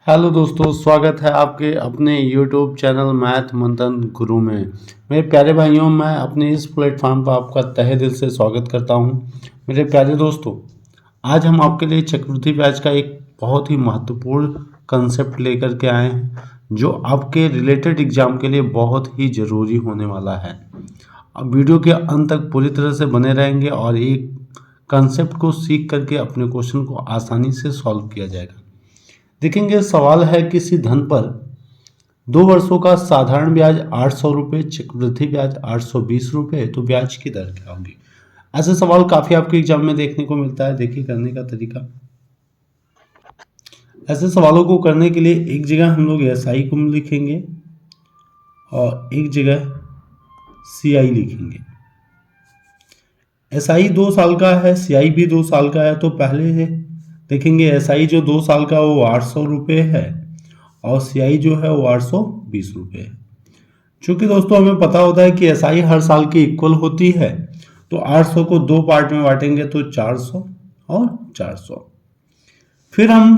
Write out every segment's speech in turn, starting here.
Hello दोस्तों, स्वागत है आपके अपने यूट्यूब चैनल मैथ मंथन गुरु में। मेरे प्यारे भाइयों, मैं अपने इस प्लेटफॉर्म पर आपका तहे दिल से स्वागत करता हूं। मेरे प्यारे दोस्तों, आज हम आपके लिए चक्रवृद्धि ब्याज का एक बहुत ही महत्वपूर्ण कंसेप्ट लेकर के आए हैं, जो आपके रिलेटेड एग्जाम के लिए बहुत ही ज़रूरी होने वाला है। अब वीडियो के अंत तक पूरी तरह से बने रहेंगे और एक कंसेप्ट को सीख करके अपने क्वेश्चन को आसानी से सॉल्व किया जाएगा। देखेंगे, सवाल है किसी धन पर 2 वर्षों का साधारण ब्याज 800 रुपये, चक्रवृद्धि ब्याज 820 रुपये, तो ब्याज की दर क्या होगी। ऐसे सवाल काफ़ी आपके एग्जाम में देखने को मिलता है। देखिए करने का तरीका। ऐसे सवालों को करने के लिए एक जगह हम लोग SI को लिखेंगे और एक जगह CI लिखेंगे। SI 2 साल का है, CI भी 2 साल का है, तो पहले देखेंगे SI जो 2 साल का वो 800 रुपये है और CI जो है वो 820 रुपये है। चूँकि दोस्तों हमें पता होता है कि SI हर साल की इक्वल होती है, तो 800 को 2 पार्ट में बांटेंगे तो 400 और 400। फिर हम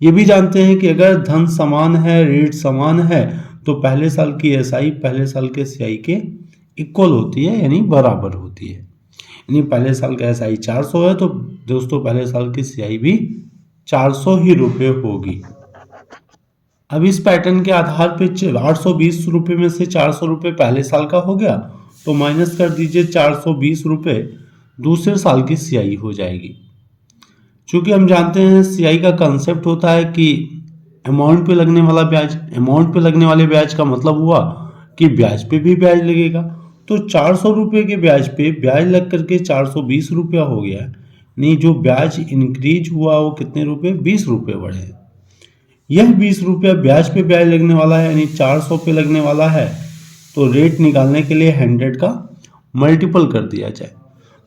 ये भी जानते हैं कि अगर धन समान है, रेट समान है, तो पहले साल की SI पहले साल के CI के इक्वल होती है, यानी बराबर होती है। यानी पहले साल का SI 400 है, तो दोस्तों पहले साल की CI भी 400 ही रुपये होगी। अब इस पैटर्न के आधार पे 820 रुपये में से 400 रुपये पहले साल का हो गया, तो माइनस कर दीजिए 420 रुपये दूसरे साल की CI हो जाएगी। चूँकि हम जानते हैं CI का कंसेप्ट होता है कि अमाउंट पे लगने वाला ब्याज। अमाउंट पे लगने वाले ब्याज का मतलब हुआ कि ब्याज पे भी ब्याज लगेगा। तो 400 रुपये के ब्याज पे ब्याज लग करके 420 रुपया हो गया। नहीं, जो ब्याज इंक्रीज हुआ वो कितने रुपये, 20 रुपये बढ़े। यह 20 रुपया ब्याज पे ब्याज लगने वाला है, यानी 400 पे लगने वाला है। तो रेट निकालने के लिए 100 का मल्टीपल कर दिया जाए।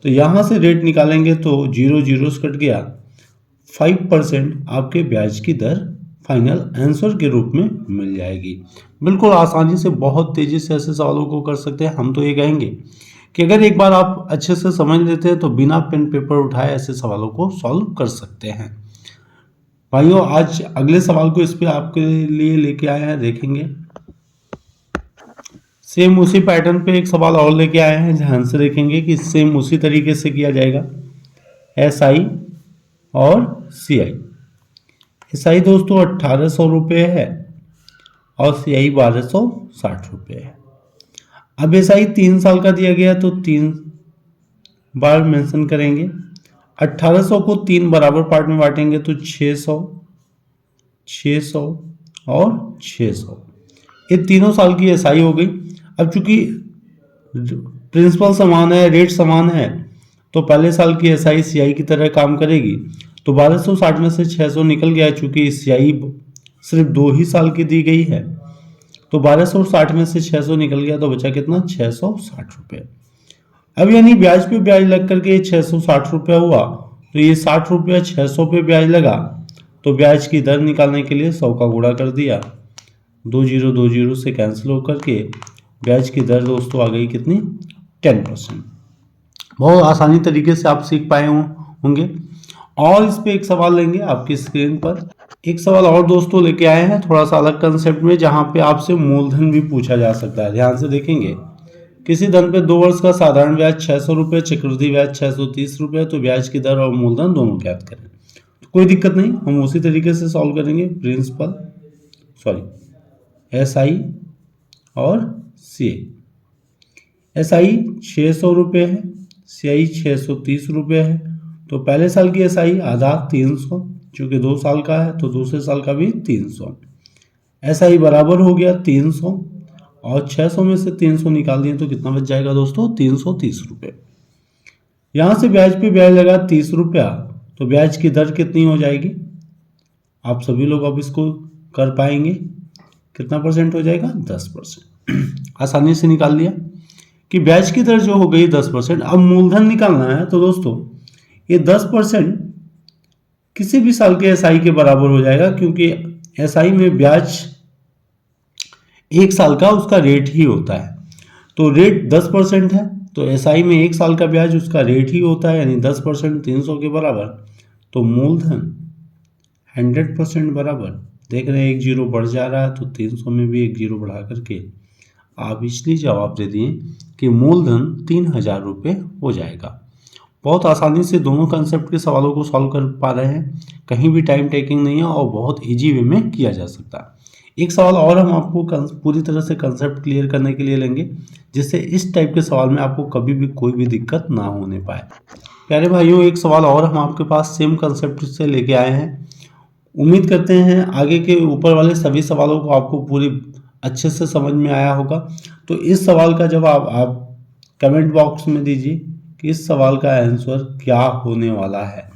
तो यहाँ से रेट निकालेंगे तो 0 0 से कट गया, 5% आपके ब्याज की दर फाइनल आंसर के रूप में मिल जाएगी। बिल्कुल आसानी से, बहुत तेजी से ऐसे सवालों को कर सकते हैं। हम तो ये कहेंगे कि अगर एक बार आप अच्छे से समझ लेते हैं तो बिना पेन पेपर उठाए ऐसे सवालों को सॉल्व कर सकते हैं। भाइयों, आज अगले सवाल को इस पे आपके लिए लेके आए हैं, देखेंगे। सेम उसी पैटर्न पे एक सवाल और लेके आए हैं, ध्यान से देखेंगे कि सेम उसी तरीके से किया जाएगा। SI और CI। SI दोस्तों 1800 रुपये है और CI 1260 रुपये है। अब SI 3 साल का दिया गया तो 3 बार मेंशन करेंगे। 1800 को 3 बराबर पार्ट में बांटेंगे तो 600, 600 और 600। ये तीनों साल की SI हो गई। अब चूंकि प्रिंसिपल समान है, रेट समान है, तो पहले साल की SI CI की तरह काम करेगी। तो 1260 में से 600 निकल गया, चूंकि CI सिर्फ 2 ही साल की दी गई है। तो 1260 में से 600 निकल गया, तो बचा कितना, 660 रुपये। अब यानी ब्याज पे ब्याज लग करके 660 रुपया हुआ, तो ये 60 रुपया 600 पे ब्याज लगा, तो ब्याज की दर निकालने के लिए 100 का गुणा कर दिया। 2 0 से कैंसिल होकर के ब्याज की दर दोस्तों आ गई कितनी, 10%। बहुत आसानी तरीके से आप सीख पाए होंगे। और इस पे एक सवाल लेंगे आपकी स्क्रीन पर। एक सवाल और दोस्तों लेके आए हैं, थोड़ा सा अलग कंसेप्ट में, जहां पे आपसे मूलधन भी पूछा जा सकता है। ध्यान से देखेंगे, किसी धन पे 2 वर्ष का साधारण ब्याज 600 रुपये, चक्रवृद्धि ब्याज 630 रुपये, तो ब्याज की दर और मूलधन दोनों ज्ञात करें। तो कोई दिक्कत नहीं, हम उसी तरीके से सॉल्व करेंगे। SI और CI। SI 600 रुपये है, CI 630 रुपये है। तो पहले साल की SI आधा 300, चूँकि 2 साल का है, तो दूसरे साल का भी 300। SI बराबर हो गया 300 और 600 में से 300 निकाल दिए तो कितना बच जाएगा दोस्तों, 330 रुपये। यहाँ से ब्याज पे ब्याज लगा 30 रुपया, तो ब्याज की दर कितनी हो जाएगी, आप सभी लोग अब इसको कर पाएंगे। कितना परसेंट हो जाएगा, 10%। आसानी से निकाल लिया कि ब्याज की दर जो हो गई 10%। अब मूलधन निकालना है, तो दोस्तों ये 10% किसी भी साल के SI के बराबर हो जाएगा, क्योंकि SI में ब्याज 1 साल का उसका रेट ही होता है। तो रेट 10% है, तो SI में 1 साल का ब्याज उसका रेट ही होता है, यानी 10% 300 के बराबर। तो मूलधन 100% बराबर, देख रहे हैं एक जीरो बढ़ जा रहा है, तो 300 में भी एक जीरो बढ़ा करके आप इसलिए जवाब दे दिए कि मूलधन 3000 रुपये हो जाएगा। बहुत आसानी से दोनों कंसेप्ट के सवालों को सॉल्व कर पा रहे हैं, कहीं भी टाइम टेकिंग नहीं है और बहुत इजी वे में किया जा सकता है। एक सवाल और हम आपको पूरी तरह से कंसेप्ट क्लियर करने के लिए लेंगे, जिससे इस टाइप के सवाल में आपको कभी भी कोई भी दिक्कत ना होने पाए। प्यारे भाइयों, एक सवाल और हम आपके पास सेम कंसेप्ट से लेके आए हैं। उम्मीद करते हैं आगे के ऊपर वाले सभी सवालों को आपको पूरी अच्छे से समझ में आया होगा। तो इस सवाल का जवाब आप कमेंट बॉक्स में दीजिए कि इस सवाल का आंसर क्या होने वाला है।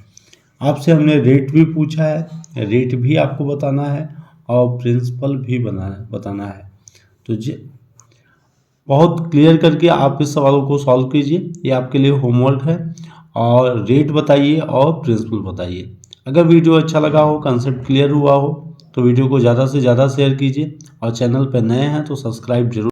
आपसे हमने रेट भी पूछा है, रेट भी आपको बताना है और प्रिंसिपल भी बताना है। तो बहुत क्लियर करके आप इस सवालों को सॉल्व कीजिए, ये आपके लिए होमवर्क है। और रेट बताइए और प्रिंसिपल बताइए। अगर वीडियो अच्छा लगा हो, कंसेप्ट क्लियर हुआ हो, तो वीडियो को ज़्यादा से ज़्यादा शेयर कीजिए और चैनल पर नए हैं तो सब्सक्राइब जरूर